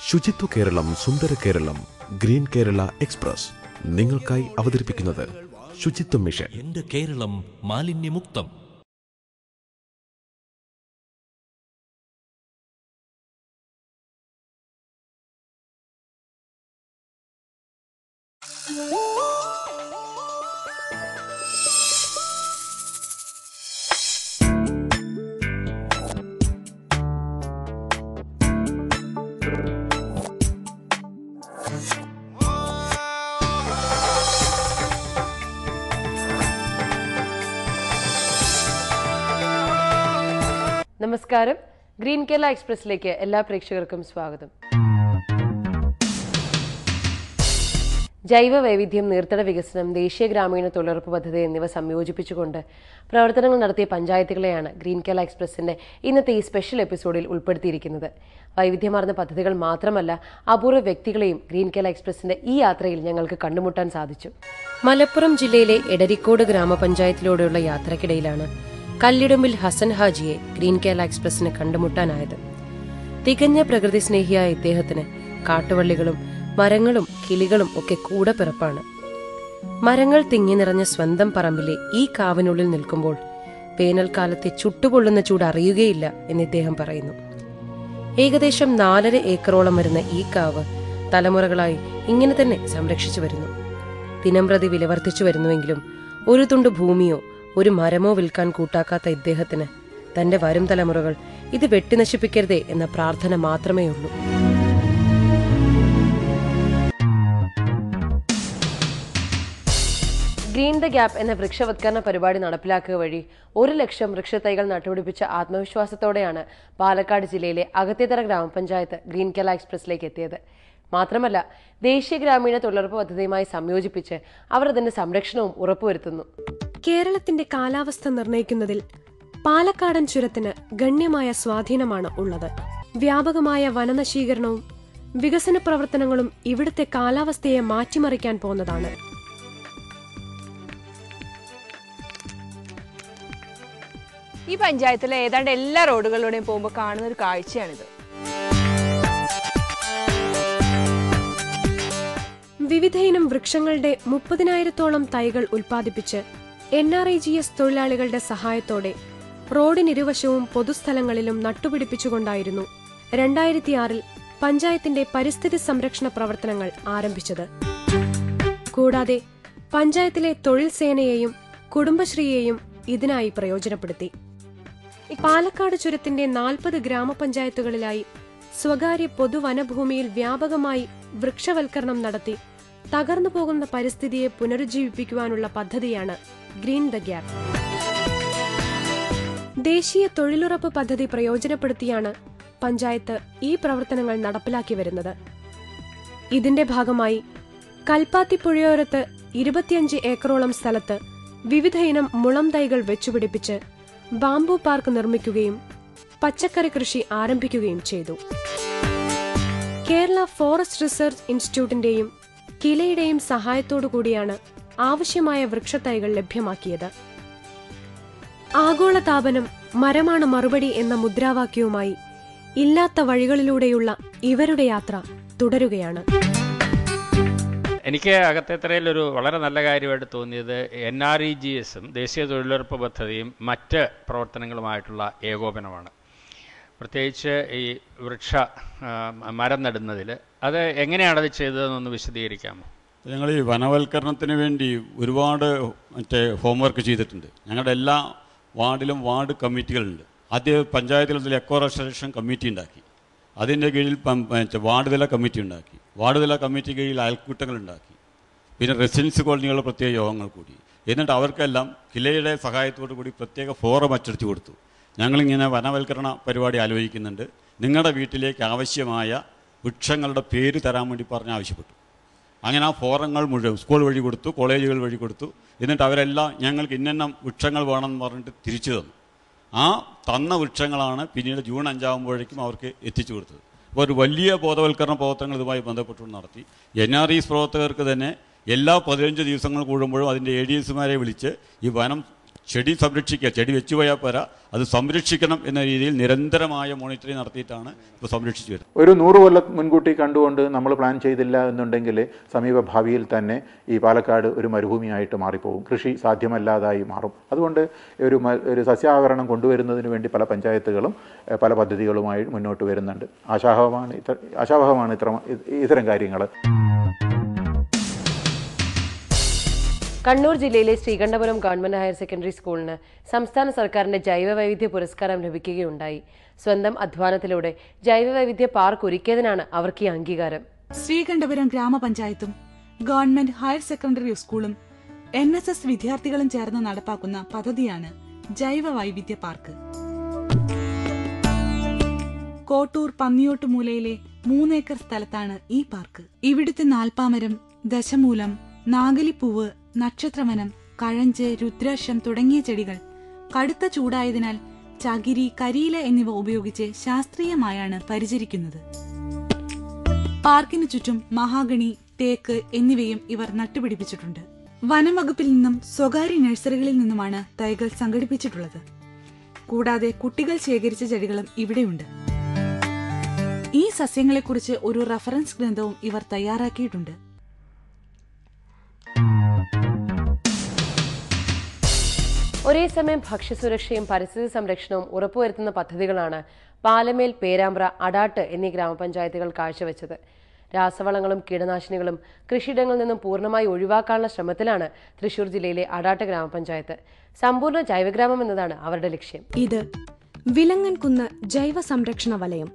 ശുചിത്വ കേരളം സുന്ദര Keralam green Kerala express നിങ്ങൾക്കായി അവതരിപ്പിക്കുന്നത് ശുചിത്വ മിഷൻ. എന്റെ കേരളം മാലിന്യമുക്തം. നമസ്കാരം. ഗ്രീൻ കേരള എക്സ്പ്രസിലേക്ക് എല്ലാ പ്രേക്ഷകർക്കും സ്വാഗതം. ജൈവ വൈവിധ്യം, നീർത്തട വികസനം, ദേശീയ ഗ്രാമീണ തൊഴിലുറപ്പ് പദ്ധതി എന്നിവ സംയോജിപ്പിച്ചുകൊണ്ട് പ്രവർത്തനങ്ങൾ നടത്തിയ പഞ്ചായത്തുകളെയാണ് ഗ്രീൻ കേരള എക്സ്പ്രസിന്റെ ഇന്നത്തെ ഈ സ്പെഷ്യൽ എപ്പിസോഡിൽ ഉൾപ്പെടുത്തിയിരിക്കുന്നത്. വൈവിധ്യമാർന്ന പദ്ധതികൾ മാത്രമല്ല, അപൂർവ വ്യക്തികളെയും ഗ്രീൻ കേരള എക്സ്പ്രസിന്റെ ഈ യാത്രയിൽ ഞങ്ങൾക്ക് കണ്ടുമുട്ടാൻ സാധിച്ചു. മലപ്പുറം ജില്ലയിലെ എടരിക്കോട് ഗ്രാമപഞ്ചായത്തിലൂടെയുള്ള യാത്രക്കിടയിലാണ് കല്ലിടുമ്പിൽ ഹസൻ ഹാജിയെ ഗ്രീൻ കേരള എക്സ്പ്രസിന് കണ്ടുമുട്ടാനായത്. തികഞ്ഞ പ്രകൃതി സ്നേഹിയായ ഇദ്ദേഹത്തിന് കാട്ടുവള്ളികളും മരങ്ങളും കിളികളും ഒക്കെ കൂടെ പിറപ്പാണ്. മരങ്ങൾ തിങ്ങി നിറഞ്ഞ സ്വന്തം പറമ്പിലെ ഈ കാവിനുള്ളിൽ നിൽക്കുമ്പോൾ വേനൽക്കാലത്തെ ചുട്ടുപൊള്ളുന്ന ചൂട് അറിയുകയില്ല എന്ന് ഇദ്ദേഹം പറയുന്നു. ഏകദേശം 4.5 ഏക്കറോളം വരുന്ന ഈ കാവ് തലമുറകളായി ഇങ്ങനെ തന്നെ സംരക്ഷിച്ചു വരുന്നു. ദിനംപ്രതി വില വർദ്ധിച്ചു വരുന്നുവെങ്കിലും ഒരു തുണ്ട് ഭൂമിയോ ഒരു മരമോ വിൽക്കാൻ കൂട്ടാക്കാത്ത ഇദ്ദേഹത്തിന് തന്റെ വരും തലമുറകൾ ഇത് വെട്ടിനശിപ്പിക്കരുതേ എന്ന പ്രാർത്ഥന മാത്രമേ ഉള്ളൂ. ഗ്രീൻ ദ ഗ്യാപ്പ് എന്ന വൃക്ഷവത്കരണ പരിപാടി നടപ്പിലാക്കുക വഴി 1 ലക്ഷം വൃക്ഷത്തൈകൾ നട്ടുപിടിപ്പിച്ച ആത്മവിശ്വാസത്തോടെയാണ് പാലക്കാട് ജില്ലയിലെ അകത്തേത്തറ ഗ്രാമപഞ്ചായത്ത് ഗ്രീൻ കേരള എക്സ്പ്രസിലേക്ക് എത്തിയത്. മാത്രമല്ല, ദേശീയ ഗ്രാമീണ തൊഴിലുറപ്പ് പദ്ധതിയുമായി സംയോജിപ്പിച്ച് അവർ അതിന്റെ സംരക്ഷണവും ഉറപ്പുവരുത്തുന്നു. കേരളത്തിന്റെ കാലാവസ്ഥ നിർണ്ണയിക്കുന്നതിൽ പാലക്കാടൻ ചുരത്തിന് ഗണ്യമായ സ്വാധീനമാണ് ഉള്ളത്. വ്യാപകമായ വനനശീകരണവും വികസന പ്രവർത്തനങ്ങളും ഇവിടുത്തെ കാലാവസ്ഥയെ മാറ്റിമറിക്കാൻ പോകുന്നതാണ്. ഈ പഞ്ചായത്തിലെ ഏതാണ്ട് എല്ലാ റോഡുകളിലൂടെയും പോകുമ്പോൾ കാണുന്ന ഒരു കാഴ്ചയാണിത്. വിവിധയിനം വൃക്ഷങ്ങളുടെ 30,000-ഓളം തൈകൾ ഉൽപ്പാദിപ്പിച്ച് NRIGS തൊഴിലാളികളുടെ സഹായത്തോടെ റോഡിനിരുവശവും പൊതുസ്ഥലങ്ങളിലും നട്ടുപിടിപ്പിച്ചുകൊണ്ടായിരുന്നു 2006-ൽ പഞ്ചായത്തിന്റെ പരിസ്ഥിതി സംരക്ഷണ പ്രവർത്തനങ്ങൾ ആരംഭിച്ചത്. കൂടാതെ പഞ്ചായത്തിലെ തൊഴിൽ സേനയെയും കുടുംബശ്രീയെയും ഇതിനായി പ്രയോജനപ്പെടുത്തി. പാലക്കാട് ചുരത്തിന്റെ 40 ഗ്രാമപഞ്ചായത്തുകളിലായി സ്വകാര്യ പൊതുവനഭൂമിയിൽ വ്യാപകമായി വൃക്ഷവൽക്കരണം നടത്തി തകർന്നു പോകുന്ന പരിസ്ഥിതിയെ പുനരുജ്ജീവിപ്പിക്കുവാനുള്ള പദ്ധതിയാണ് ഗ്രീൻ ദ ഗ്യാപ്പ്. ദേശീയ തൊഴിലുറപ്പ് പദ്ധതി പ്രയോജനപ്പെടുത്തിയാണ് പഞ്ചായത്ത് ഈ പ്രവർത്തനങ്ങൾ നടപ്പിലാക്കി വരുന്നത്. ഇതിന്റെ ഭാഗമായി കൽപ്പാത്തി പുഴയോരത്ത് 25 ഏക്കറോളം സ്ഥലത്ത് വിവിധയിനം മുളം തൈകൾ വെച്ചുപിടിപ്പിച്ച് ബാംബു പാർക്ക് നിർമ്മിക്കുകയും പച്ചക്കറി കൃഷി ആരംഭിക്കുകയും ചെയ്തു. കേരള ഫോറസ്റ്റ് റിസർച്ച് ഇൻസ്റ്റിറ്റ്യൂട്ടിന്റെയും കിലയുടെയും സഹായത്തോടുകൂടിയാണ് ആവശ്യമായ വൃക്ഷത്തൈകൾ ലഭ്യമാക്കിയത്. ആഗോളതാപനം മരമാണ് മറുപടി എന്ന മുദ്രാവാക്യവുമായി ഇല്ലാത്ത വഴികളിലൂടെയുള്ള ഇവരുടെ യാത്ര തുടരുകയാണ്. എനിക്ക് അകത്തേത്തറയിൽ ഒരു വളരെ നല്ല കാര്യമായിട്ട് തോന്നിയത് NREGS-ഉം ദേശീയ തൊഴിലുറപ്പ് പദ്ധതിയും മറ്റ് പ്രവർത്തനങ്ങളുമായിട്ടുള്ള ഏകോപനമാണ്. പ്രത്യേകിച്ച് ഈ മരം നടുന്നതിൽ അത് എങ്ങനെയാണത് ചെയ്തതെന്നൊന്ന് വിശദീകരിക്കാമോ? ഞങ്ങൾ ഈ വനവൽക്കരണത്തിന് വേണ്ടി ഒരുപാട് ഹോംവർക്ക് ചെയ്തിട്ടുണ്ട്. ഞങ്ങളുടെ എല്ലാ വാർഡിലും വാർഡ് കമ്മിറ്റികളുണ്ട്. ആദ്യം പഞ്ചായത്തിൽ എക്കോ റെസ്റ്റോറേഷൻ കമ്മിറ്റി ഉണ്ടാക്കി. അതിൻ്റെ കീഴിൽ വാർഡ് തല കമ്മിറ്റി ഉണ്ടാക്കി. വാർഡ് തല കമ്മിറ്റി കീഴിൽ അയൽക്കൂട്ടങ്ങൾ ഉണ്ടാക്കി. പിന്നെ റെസിഡൻസ് കോളനികളുടെ പ്രത്യേക യോഗങ്ങൾ കൂടി. എന്നിട്ട് അവർക്കെല്ലാം കിലയുടെ സഹായത്തോടു കൂടി പ്രത്യേക ഫോറം അച്ചടിച്ചു കൊടുത്തു. ഞങ്ങളിങ്ങനെ വനവൽക്കരണ പരിപാടി ആലോചിക്കുന്നുണ്ട്, നിങ്ങളുടെ വീട്ടിലേക്ക് ആവശ്യമായ വൃക്ഷങ്ങളുടെ പേര് തരാൻ വേണ്ടി പറഞ്ഞ് ആവശ്യപ്പെട്ടു. അങ്ങനെ ആ ഫോറങ്ങൾ മുഴുവൻ സ്കൂൾ വഴി കൊടുത്തു, കോളേജുകൾ വഴി കൊടുത്തു. എന്നിട്ട് അവരെല്ലാം ഞങ്ങൾക്ക് ഇന്നെണ്ണം വൃക്ഷങ്ങൾ വേണമെന്ന് പറഞ്ഞിട്ട് തിരിച്ചു തന്നു. ആ തന്ന വൃക്ഷങ്ങളാണ് പിന്നീട് ജൂൺ 5 ആകുമ്പോഴേക്കും അവർക്ക് എത്തിച്ചു കൊടുത്തത്. അപ്പോൾ ഒരു വലിയ ബോധവൽക്കരണ പ്രവർത്തനങ്ങൾ ഇതുമായി ബന്ധപ്പെട്ടുകൊണ്ട് നടത്തി. NREGS പ്രവർത്തകർക്ക് തന്നെ എല്ലാ 15 ദിവസങ്ങൾ കൂടുമ്പോഴും അതിൻ്റെ ADS-മാരെ വിളിച്ച് ഈ വനം ചെടി സംരക്ഷിക്കുക, ചെടി വെച്ചു പോയാൽ പോരാ, അത് സംരക്ഷിക്കണം എന്ന രീതിയിൽ നിരന്തരമായ മോണിറ്ററിംഗ് നടത്തിയിട്ടാണ് ഇപ്പോൾ സംരക്ഷിച്ചു വരുന്നത്. ഒരു 100 കൊല്ലം മുൻകൂട്ടി കണ്ടുകൊണ്ട് നമ്മൾ പ്ലാൻ ചെയ്തില്ല എന്നുണ്ടെങ്കിൽ സമീപ ഭാവിയിൽ തന്നെ ഈ പാലക്കാട് ഒരു മരുഭൂമിയായിട്ട് മാറിപ്പോകും, കൃഷി സാധ്യമല്ലാതായി മാറും. അതുകൊണ്ട് ഒരു സസ്യാവരണം കൊണ്ടുവരുന്നതിന് വേണ്ടി പല പഞ്ചായത്തുകളും പല പദ്ധതികളുമായി മുന്നോട്ട് വരുന്നുണ്ട്. ആശാവഹമാണ് ഇത്തരം കാര്യങ്ങൾ. കണ്ണൂർ ജില്ലയിലെ ശ്രീകണ്ഠപുരം ഗവൺമെന്റ് ഹയർ സെക്കൻഡറി സ്കൂളിന് സംസ്ഥാന സർക്കാരിന്റെ ജൈവവൈവിധ്യ പുരസ്കാരം ലഭിക്കുകയുണ്ടായി. സ്വന്തം അധ്വാനത്തിലൂടെ ജൈവവൈവിധ്യ പാർക്ക് ഒരുക്കിയതിനാണ് അവർക്ക് ഈ അംഗീകാരം. ശ്രീകണ്ഠപുരം ഗ്രാമപഞ്ചായത്തും ഗവൺമെന്റ് ഹയർ സെക്കൻഡറി സ്കൂളും NSS വിദ്യാർത്ഥികളും ചേർന്ന് നടപ്പാക്കുന്ന പദ്ധതിയാണ് ജൈവവൈവിധ്യ പാർക്ക്. കോട്ടൂർ പന്നിയോട്ട് മൂലയിലെ 3 ഏക്കർ സ്ഥലത്താണ് ഈ പാർക്ക്. ഇവിടുത്തെ നാൽപ്പാമരം, ദശമൂലം, നാഗലിപ്പൂവ്, നക്ഷത്രവനം, കഴഞ്ച്, രുദ്രാക്ഷം തുടങ്ങിയ ചെടികൾ കടുത്ത ചൂടായതിനാൽ ചകിരി, കരിയില എന്നിവ ഉപയോഗിച്ച് ശാസ്ത്രീയമായാണ് പരിചരിക്കുന്നത്. പാർക്കിനു ചുറ്റും മഹാഗണി, തേക്ക് എന്നിവയും ഇവർ നട്ടുപിടിപ്പിച്ചിട്ടുണ്ട്. വനം വകുപ്പിൽ നിന്നും സ്വകാര്യ നഴ്സറികളിൽ നിന്നുമാണ് തൈകൾ സംഘടിപ്പിച്ചിട്ടുള്ളത്. കൂടാതെ കുട്ടികൾ ശേഖരിച്ച ചെടികളും ഇവിടെയുണ്ട്. ഈ സസ്യങ്ങളെക്കുറിച്ച് ഒരു റഫറൻസ് ഗ്രന്ഥവും ഇവർ തയ്യാറാക്കിയിട്ടുണ്ട്. ഒരേ സമയം ഭക്ഷ്യസുരക്ഷയും പരിസ്ഥിതി സംരക്ഷണവും ഉറപ്പുവരുത്തുന്ന പദ്ധതികളാണ് പാലമേൽ, പേരാമ്പ്ര, അടാട്ട് എന്നീ ഗ്രാമപഞ്ചായത്തുകൾ കാഴ്ചവെച്ചത്. രാസവളങ്ങളും കീടനാശിനികളും കൃഷിയിടങ്ങളിൽ നിന്നും പൂർണ്ണമായി ഒഴിവാക്കാനുള്ള ശ്രമത്തിലാണ് തൃശൂർ ജില്ലയിലെ അടാട്ട് ഗ്രാമപഞ്ചായത്ത്. സമ്പൂർണ്ണ ജൈവഗ്രാമം എന്നതാണ് അവരുടെ ലക്ഷ്യം. ഇത് വിലങ്ങൻകുന്ന് ജൈവ സംരക്ഷണ വലയം.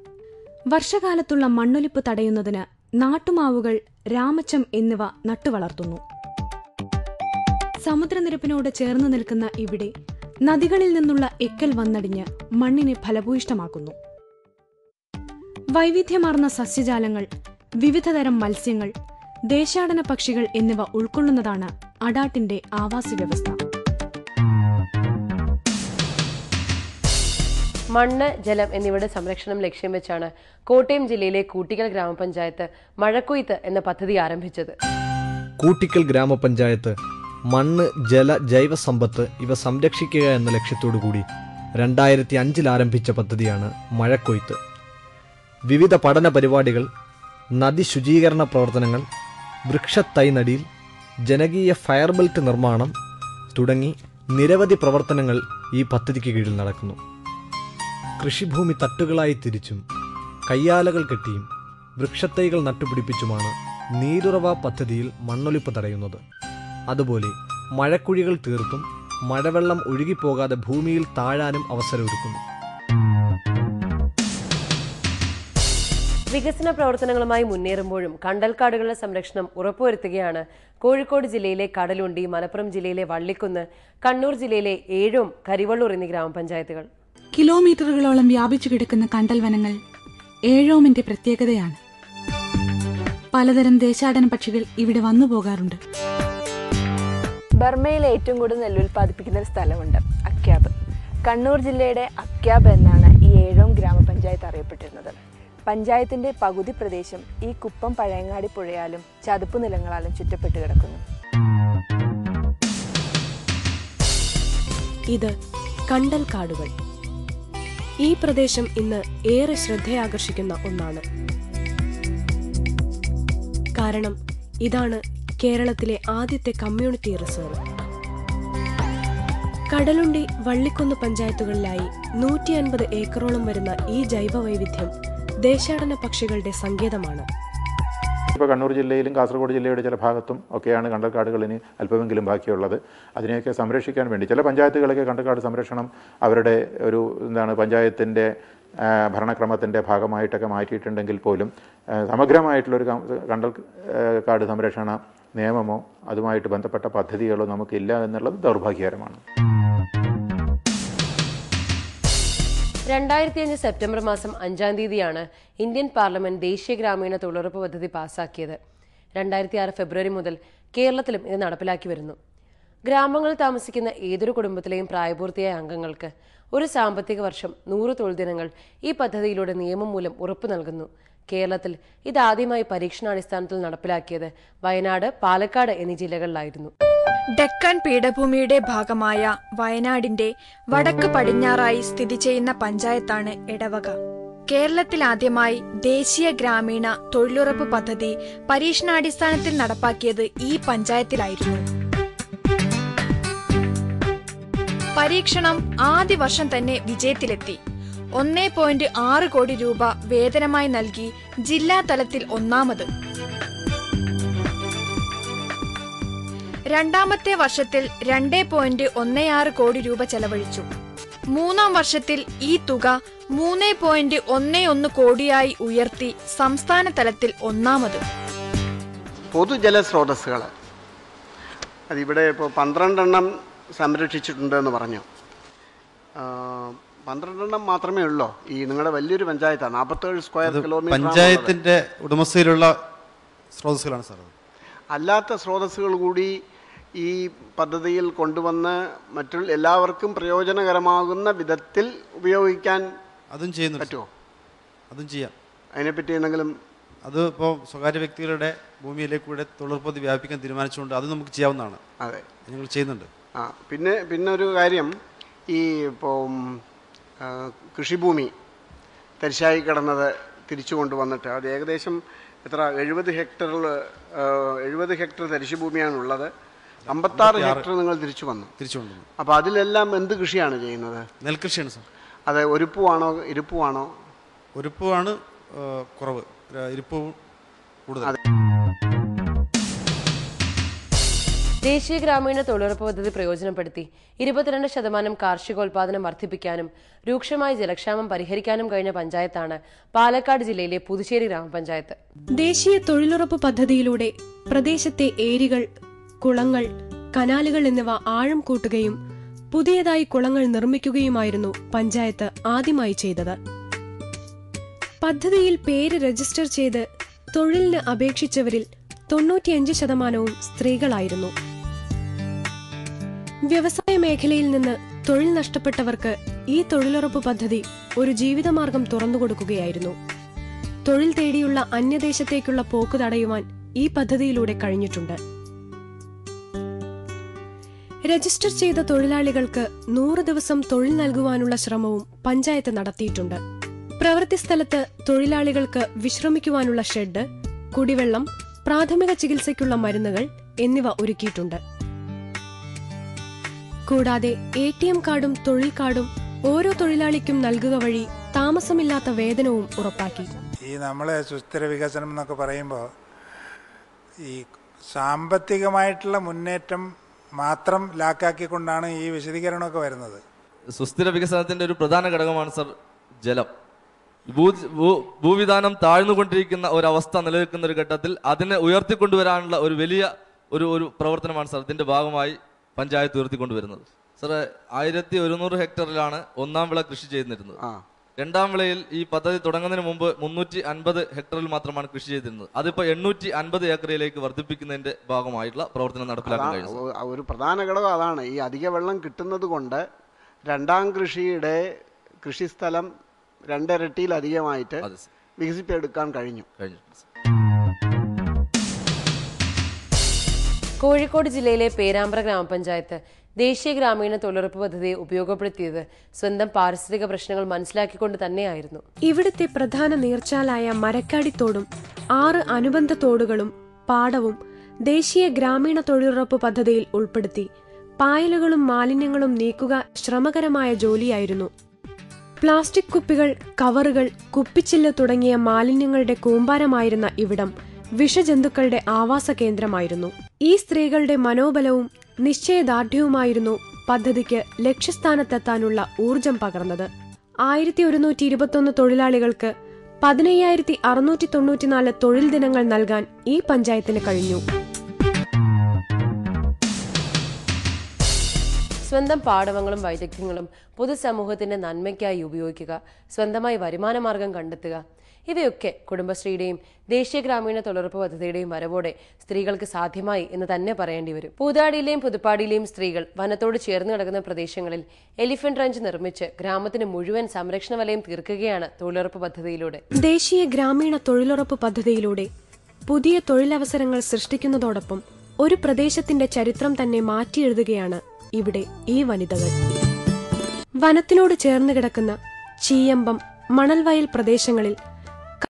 വർഷകാലത്തുള്ള മണ്ണൊലിപ്പ് തടയുന്നതിന് നാട്ടുമാവുകൾ, രാമച്ചം എന്നിവ നട്ടുവളർത്തുന്നു. സമുദ്രനിരപ്പിനോട് ചേർന്ന് നിൽക്കുന്ന ഇവിടെ നദികളിൽ നിന്നുള്ള എക്കൽ വന്നടിഞ്ഞ് മണ്ണിനെ ഫലഭൂയിഷ്ടമാക്കുന്നു. വൈവിധ്യമാർന്ന സസ്യജാലങ്ങൾ, വിവിധതരം മത്സ്യങ്ങൾ, ദേശാടന പക്ഷികൾ എന്നിവ ഉൾക്കൊള്ളുന്നതാണ് അടാട്ടിന്റെ ആവാസ വ്യവസ്ഥ. മണ്ണ്, ജലം എന്നിവയുടെ സംരക്ഷണം ലക്ഷ്യം വെച്ചാണ് കോട്ടയം ജില്ലയിലെ കൂട്ടിക്കൽ ഗ്രാമപഞ്ചായത്ത് മഴക്കൊയ്ത്ത് എന്ന പദ്ധതി ആരംഭിച്ചത്. കൂട്ടിക്കൽ ഗ്രാമപഞ്ചായത്ത് മണ്ണ്, ജല, ജൈവസമ്പത്ത് ഇവ സംരക്ഷിക്കുക എന്ന ലക്ഷ്യത്തോടുകൂടി 2005 ആരംഭിച്ച പദ്ധതിയാണ് മഴക്കൊയ്ത്ത്. വിവിധ പഠന പരിപാടികൾ, നദി ശുചീകരണ പ്രവർത്തനങ്ങൾ, വൃക്ഷത്തൈ നടീൽ, ജനകീയ ഫയർ ബെൽറ്റ് നിർമ്മാണം തുടങ്ങി നിരവധി പ്രവർത്തനങ്ങൾ ഈ പദ്ധതിക്ക് കീഴിൽ നടക്കുന്നു. കൃഷിഭൂമി തട്ടുകളായി തിരിച്ചും കയ്യാലകൾ കെട്ടിയും വൃക്ഷത്തൈകൾ നട്ടുപിടിപ്പിച്ചുമാണ് നീരുറവ പദ്ധതിയിൽ മണ്ണൊലിപ്പ് തടയുന്നത്. അതുപോലെ മഴക്കുഴികൾ തീർത്തും മഴവെള്ളം ഒഴുകിപ്പോകാതെ ഭൂമിയിൽ താഴാനും അവസരമൊരുക്കുന്നു. വികസന പ്രവർത്തനങ്ങളുമായി മുന്നേറുമ്പോഴും കണ്ടൽക്കാടുകളുടെ സംരക്ഷണം ഉറപ്പുവരുത്തുകയാണ് കോഴിക്കോട് ജില്ലയിലെ കടലുണ്ടി, മലപ്പുറം ജില്ലയിലെ വള്ളിക്കുന്ന്, കണ്ണൂർ ജില്ലയിലെ ഏഴോം, കരിവള്ളൂർ എന്നീ ഗ്രാമപഞ്ചായത്തുകൾ. കിലോമീറ്ററുകളോളം വ്യാപിച്ചു കിടക്കുന്ന കണ്ടൽ വനങ്ങൾ ഏഴോമിന്റെ പ്രത്യേകതയാണ്. പലതരം ദേശാടന പക്ഷികൾ ഇവിടെ വന്നു പോകാറുണ്ട്. ബർമയിൽ ഏറ്റവും കൂടുതൽ നെല്ല് ഉൽപ്പാദിപ്പിക്കുന്ന ഒരു സ്ഥലമുണ്ട്, അക്യാബ്. കണ്ണൂർ ജില്ലയുടെ അക്യാബ് എന്നാണ് ഈ ഏഴോം ഗ്രാമപഞ്ചായത്ത് അറിയപ്പെട്ടിരുന്നത്. പഞ്ചായത്തിന്റെ പകുതി പ്രദേശം ഈ കുപ്പം പഴയങ്ങാടി പുഴയാലും ചതുപ്പ് നിലങ്ങളാലും ചുറ്റപ്പെട്ട് കിടക്കുന്നു. ഇത് കണ്ടൽ കാടുകൾ. ഈ പ്രദേശം ഇന്ന് ഏറെ ശ്രദ്ധയാകർഷിക്കുന്ന ഒന്നാണ്. കാരണം ഇതാണ് കേരളത്തിലെ ആദ്യത്തെ കമ്മ്യൂണിറ്റി റിസർവ്. കടലുണ്ടി, വള്ളിക്കുന്ന് പഞ്ചായത്തുകളിലായി 150 ഏക്കറോളം വരുന്ന ഈ ജൈവവൈവിധ്യം ദേശാടന പക്ഷികളുടെ സങ്കേതമാണ്. ഇപ്പോൾ കണ്ണൂർ ജില്ലയിലും കാസർഗോഡ് ജില്ലയുടെ ചില ഭാഗത്തും ഒക്കെയാണ് കണ്ടൽക്കാടുകളിന് അല്പമെങ്കിലും ബാക്കിയുള്ളത്. അതിനെയൊക്കെ സംരക്ഷിക്കാൻ വേണ്ടി ചില പഞ്ചായത്തുകളൊക്കെ കണ്ടൽക്കാട് സംരക്ഷണം അവരുടെ ഒരു പഞ്ചായത്തിൻ്റെ ഭരണക്രമത്തിൻ്റെ ഭാഗമായിട്ടൊക്കെ മാറ്റിയിട്ടുണ്ടെങ്കിൽ പോലും സമഗ്രമായിട്ടുള്ളൊരു കണ്ടൽക്കാട് സംരക്ഷണ നിയമമോ അതുമായിട്ട് ബന്ധപ്പെട്ട പദ്ധതികളോ നമുക്കില്ല എന്നുള്ളത് ദൗർഭാഗ്യകരമാണ്. 2005 സെപ്റ്റംബർ മാസം 5-ാം തീയതിയാണ് ഇന്ത്യൻ പാർലമെന്റ് ദേശീയ ഗ്രാമീണ തൊഴിലുറപ്പ് പദ്ധതി പാസാക്കിയത്. 2006 ഫെബ്രുവരി മുതൽ കേരളത്തിലും ഇത് നടപ്പിലാക്കി വരുന്നു. ഗ്രാമങ്ങളിൽ താമസിക്കുന്ന ഏതൊരു കുടുംബത്തിലെയും പ്രായപൂർത്തിയായ അംഗങ്ങൾക്ക് ഒരു സാമ്പത്തിക വർഷം 100 തൊഴിൽ ദിനങ്ങൾ ഈ പദ്ധതിയിലൂടെ നിയമം മൂലം ഉറപ്പു നൽകുന്നു. കേരളത്തിൽ ഇതാദ്യമായി പരീക്ഷണാടിസ്ഥാനത്തിൽ നടപ്പിലാക്കിയത് വയനാട്, പാലക്കാട് എന്നീ ജില്ലകളിലായിരുന്നു. ഡെക്കൻ പീഠഭൂമിയുടെ ഭാഗമായ വയനാടിന്റെ വടക്ക് പടിഞ്ഞാറായി സ്ഥിതി ചെയ്യുന്ന പഞ്ചായത്താണ് എടവക. കേരളത്തിൽ ആദ്യമായി ദേശീയ ഗ്രാമീണ തൊഴിലുറപ്പ് പദ്ധതി പരീക്ഷണാടിസ്ഥാനത്തിൽ നടപ്പാക്കിയത് ഈ പഞ്ചായത്തിലായിരുന്നു. പരീക്ഷണം ആദ്യ വർഷം തന്നെ വിജയത്തിലെത്തി. 1.6 കോടി രൂപ വേതനമായി നൽകി ജില്ലാ തലത്തിൽ ഒന്നാമത്. രണ്ടാമത്തെ വർഷത്തിൽ 2.16 കോടി രൂപ ചെലവഴിച്ചു. മൂന്നാം വർഷത്തിൽ ഈ തുക 3.11 കോടിയായി ഉയർത്തി സംസ്ഥാന തലത്തിൽ ഒന്നാമത്. പൊതുജല സ്രോതസ്സുകൾ അതിവിടെ ഇപ്പോൾ 12 സംരക്ഷിച്ചിട്ടുണ്ടെന്ന് പറഞ്ഞു. 12 മാത്രമേ ഉള്ളൂ. ഈ നിങ്ങളുടെ വലിയൊരു പഞ്ചായത്താണ്, 47 സ്ക്വയർ കിലോമീറ്റർ പഞ്ചായത്തിന്റെ ഉടമസ്ഥയിലുള്ള സ്രോതസ്സുകളാണ് സാർ. അല്ലാത്ത സ്രോതസ്സുകൾ കൂടി ഈ പദ്ധതിയിൽ കൊണ്ടുവന്ന് മറ്റുള്ള എല്ലാവർക്കും പ്രയോജനകരമാകുന്ന വിധത്തിൽ ഉപയോഗിക്കാൻ അതും ചെയ്യുന്നു പറ്റുമോ? അതും ചെയ്യാം. അതിനെപ്പറ്റി എന്തെങ്കിലും? അത് ഇപ്പോൾ സ്വകാര്യ വ്യക്തികളുടെ ഭൂമിയിലേക്കൂടെ തൊഴിലുറപ്പ് പദ്ധതി വ്യാപിക്കാൻ തീരുമാനിച്ചുകൊണ്ട് അത് നമുക്ക് ചെയ്യാവുന്നതാണ്. അതെ, ഞങ്ങൾ ചെയ്യുന്നുണ്ട്. പിന്നെ ഒരു കാര്യം, ഈ ഇപ്പോൾ കൃഷിഭൂമി തരിശായി കിടന്നത് തിരിച്ചു കൊണ്ടുവന്നിട്ട് അത് ഏകദേശം എത്ര 70 ഹെക്ടർ തരിശുഭൂമിയാണുള്ളത്. 56 ഹെക്ടർ നിങ്ങൾ തിരിച്ചു കൊണ്ടുവന്നു. അപ്പോൾ അതിലെല്ലാം എന്ത് കൃഷിയാണ് ചെയ്യുന്നത്? നെൽകൃഷിയാണ് സാർ. അതെ, ഒരുപ്പുവാണോ ഇരുപ്പുവാണോ? ഒരുപ്പുവാണ് കുറവ്, ഇരുപ്പ് കൂടുതൽ. ദേശീയ ഗ്രാമീണ തൊഴിലുറപ്പ് പദ്ധതി പ്രയോജനപ്പെടുത്തി 22% കാർഷികോൽപാദനം വർദ്ധിപ്പിക്കാനും രൂക്ഷമായ ജലക്ഷാമം പരിഹരിക്കാനും കഴിഞ്ഞ പഞ്ചായത്താണ് പാലക്കാട് ജില്ലയിലെ പുതുശ്ശേരി ഗ്രാമപഞ്ചായത്ത്. ദേശീയ തൊഴിലുറപ്പ് പദ്ധതിയിലൂടെ പ്രദേശത്തെ ഏരികൾ, കുളങ്ങൾ, കനാലുകൾ എന്നിവ ആഴം കൂട്ടുകയും പുതിയതായി കുളങ്ങൾ നിർമ്മിക്കുകയുമായിരുന്നു പഞ്ചായത്ത് ആദ്യമായി ചെയ്തത്. പദ്ധതിയിൽ പേര് രജിസ്റ്റർ ചെയ്ത് തൊഴിലിന് അപേക്ഷിച്ചവരിൽ 95% സ്ത്രീകളായിരുന്നു. വ്യവസായ മേഖലയിൽ നിന്ന് തൊഴിൽ നഷ്ടപ്പെട്ടവർക്ക് ഈ തൊഴിലുറപ്പ് പദ്ധതി ഒരു ജീവിതമാർഗം തുറന്നുകൊടുക്കുകയായിരുന്നു. തൊഴിൽ തേടിയുള്ള അന്യദേശത്തേക്കുള്ള പോക്ക് തടയുവാൻ ഈ പദ്ധതിയിലൂടെ കഴിഞ്ഞിട്ടുണ്ട്. രജിസ്റ്റർ ചെയ്ത തൊഴിലാളികൾക്ക് 100 ദിവസം തൊഴിൽ നൽകുവാനുള്ള ശ്രമവും പഞ്ചായത്ത് നടത്തിയിട്ടുണ്ട്. പ്രവൃത്തി സ്ഥലത്ത് തൊഴിലാളികൾക്ക് വിശ്രമിക്കുവാനുള്ള ഷെഡ്, കുടിവെള്ളം, പ്രാഥമിക ചികിത്സയ്ക്കുള്ള മരുന്നുകൾ എന്നിവ ഒരുക്കിയിട്ടുണ്ട്. കൂടാതെ ATM കാർഡും തൊഴിൽ കാർഡും ഓരോ തൊഴിലാളിക്കും നൽകുക വഴി താമസമില്ലാത്ത വേതനവും ഉറപ്പാക്കി. ഈ നമ്മളെ സുസ്ഥിര വികസനം എന്നൊക്കെ പറയുമ്പോൾ ഈ സാമ്പത്തികമായിട്ടുള്ള മുന്നേറ്റം മാത്രം ലാക്കാക്കിക്കൊണ്ടാണ് ഈ വിശദീകരണമൊക്കെ വരുന്നത്. സുസ്ഥിര വികസനത്തിന്റെ ഒരു പ്രധാന ഘടകമാണ് സർ ജലം. ഭൂവിധാനം താഴ്ന്നുകൊണ്ടിരിക്കുന്ന ഒരവസ്ഥ നിലനിൽക്കുന്ന ഒരു ഘട്ടത്തിൽ അതിനെ ഉയർത്തിക്കൊണ്ടുവരാനുള്ള ഒരു വലിയ ഒരു പ്രവർത്തനമാണ് സർ ഇതിന്റെ ഭാഗമായി പഞ്ചായത്ത് ഉയർത്തിക്കൊണ്ടുവരുന്നത്. സർ 1100 ഹെക്ടറിലാണ് ഒന്നാം വിള കൃഷി ചെയ്തിരുന്നത്. രണ്ടാം വിളയിൽ ഈ പദ്ധതി തുടങ്ങുന്നതിന് മുമ്പ് 350 ഹെക്ടറിൽ മാത്രമാണ് കൃഷി ചെയ്തിരുന്നത്. അതിപ്പോൾ 850 ഏക്കറിലേക്ക് വർദ്ധിപ്പിക്കുന്നതിന്റെ ഭാഗമായിട്ടുള്ള പ്രവർത്തനം നടപ്പിലാക്കാൻ കഴിയും. ഒരു പ്രധാന ഘടകം അതാണ്. ഈ അധിക വെള്ളം കിട്ടുന്നത് കൊണ്ട് രണ്ടാം കൃഷിയുടെ കൃഷിസ്ഥലം 2 ഇരട്ടിയിലധികമായിട്ട് വികസിപ്പിച്ചെടുക്കാൻ കഴിഞ്ഞു. കോഴിക്കോട് ജില്ലയിലെ പേരാമ്പ്ര ഗ്രാമപഞ്ചായത്ത് ദേശീയ ഗ്രാമീണ തൊഴിലുറപ്പ് പദ്ധതിയെ ഉപയോഗപ്പെടുത്തിയത് സ്വന്തം പാരിസ്ഥിതിക പ്രശ്നങ്ങൾ മനസ്സിലാക്കിക്കൊണ്ട് തന്നെയായിരുന്നു. ഇവിടുത്തെ പ്രധാന നീർച്ചാലായ മരക്കാടിത്തോടും 6 അനുബന്ധ തോടുകളും പാടവും ദേശീയ ഗ്രാമീണ തൊഴിലുറപ്പ് പദ്ധതിയിൽ ഉൾപ്പെടുത്തി പായലുകളും മാലിന്യങ്ങളും നീക്കുക ശ്രമകരമായ ജോലിയായിരുന്നു. പ്ലാസ്റ്റിക് കുപ്പികൾ, കവറുകൾ, കുപ്പിച്ചില്ല് തുടങ്ങിയ മാലിന്യങ്ങളുടെ കൂമ്പാരമായിരുന്ന ഇവിടം വിഷജന്തുക്കളുടെ ആവാസ കേന്ദ്രമായിരുന്നു. ഈ സ്ത്രീകളുടെ മനോബലവും നിശ്ചയദാർഢ്യവുമായിരുന്നു പദ്ധതിക്ക് ലക്ഷ്യസ്ഥാനത്തെത്താനുള്ള ഊർജം പകർന്നത്. 1121 തൊഴിലാളികൾക്ക് 15,694 തൊഴിൽ ദിനങ്ങൾ നൽകാൻ ഈ പഞ്ചായത്തിന് കഴിഞ്ഞു. സ്വന്തം പാടവങ്ങളും വൈദഗ്ധ്യങ്ങളും പൊതുസമൂഹത്തിന്റെ നന്മയ്ക്കായി ഉപയോഗിക്കുക, സ്വന്തമായി വരുമാനമാർഗം കണ്ടെത്തുക, ഇവയൊക്കെ കുടുംബശ്രീയുടെയും ദേശീയ ഗ്രാമീണ തൊഴിലുറപ്പ് പദ്ധതിയുടെയും വരവോടെ സ്ത്രീകൾക്ക് സാധ്യമായി എന്ന് തന്നെ പറയേണ്ടി വരും. പൂതാടിയിലെയും പുതുപ്പാടിയിലെയും സ്ത്രീകൾ വനത്തോട് ചേർന്ന് കിടക്കുന്ന പ്രദേശങ്ങളിൽ എലിഫന്റ് റഞ്ച് നിർമ്മിച്ച് ഗ്രാമത്തിന് മുഴുവൻ സംരക്ഷണ വലയം തീർക്കുകയാണ് തൊഴിലുറപ്പ് പദ്ധതിയിലൂടെ. ദേശീയ ഗ്രാമീണ തൊഴിലുറപ്പ് പദ്ധതിയിലൂടെ പുതിയ തൊഴിലവസരങ്ങൾ സൃഷ്ടിക്കുന്നതോടൊപ്പം ഒരു പ്രദേശത്തിന്റെ ചരിത്രം തന്നെ മാറ്റിയെഴുതുകയാണ് ഇവിടെ ഈ വനിതകൾ. വനത്തിനോട് ചേർന്ന് കിടക്കുന്ന ചീയമ്പം, മണൽവയൽ പ്രദേശങ്ങളിൽ